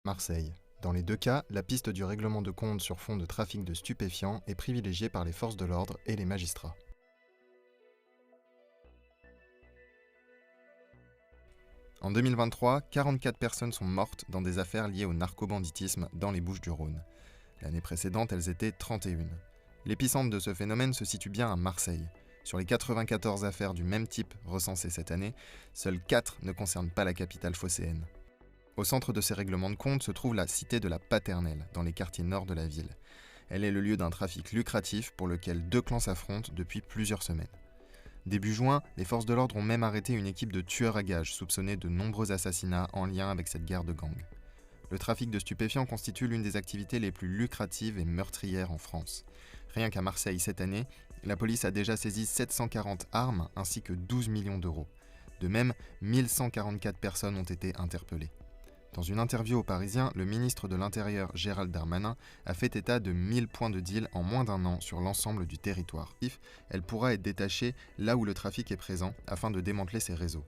Marseille. Dans les deux cas, la piste du règlement de compte sur fond de trafic de stupéfiants est privilégiée par les forces de l'ordre et les magistrats. En 2023, 44 personnes sont mortes dans des affaires liées au narcobanditisme dans les Bouches-du-Rhône. L'année précédente, elles étaient 31. L'épicentre de ce phénomène se situe bien à Marseille. Sur les 94 affaires du même type recensées cette année, seules 4 ne concernent pas la capitale phocéenne. Au centre de ces règlements de compte se trouve la cité de la Paternelle, dans les quartiers nord de la ville. Elle est le lieu d'un trafic lucratif pour lequel 2 clans s'affrontent depuis plusieurs semaines. Début juin, les forces de l'ordre ont même arrêté une équipe de tueurs à gages soupçonnés de nombreux assassinats en lien avec cette guerre de gangs. Le trafic de stupéfiants constitue l'une des activités les plus lucratives et meurtrières en France. Rien qu'à Marseille cette année, la police a déjà saisi 740 armes ainsi que 12 millions d'euros. De même, 1144 personnes ont été interpellées. Dans une interview aux Parisiens, le ministre de l'Intérieur Gérald Darmanin a fait état de 1000 points de deal en moins d'un an sur l'ensemble du territoire. Elle pourra être détachée là où le trafic est présent afin de démanteler ces réseaux.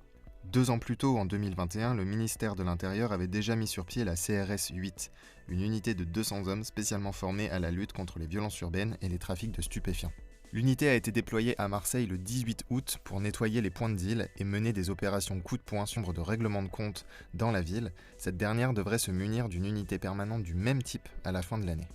2 ans plus tôt, en 2021, le ministère de l'Intérieur avait déjà mis sur pied la CRS 8, une unité de 200 hommes spécialement formés à la lutte contre les violences urbaines et les trafics de stupéfiants. L'unité a été déployée à Marseille le 18 août pour nettoyer les points de deal et mener des opérations coup de poing sur de règlement de compte dans la ville. Cette dernière devrait se munir d'une unité permanente du même type à la fin de l'année.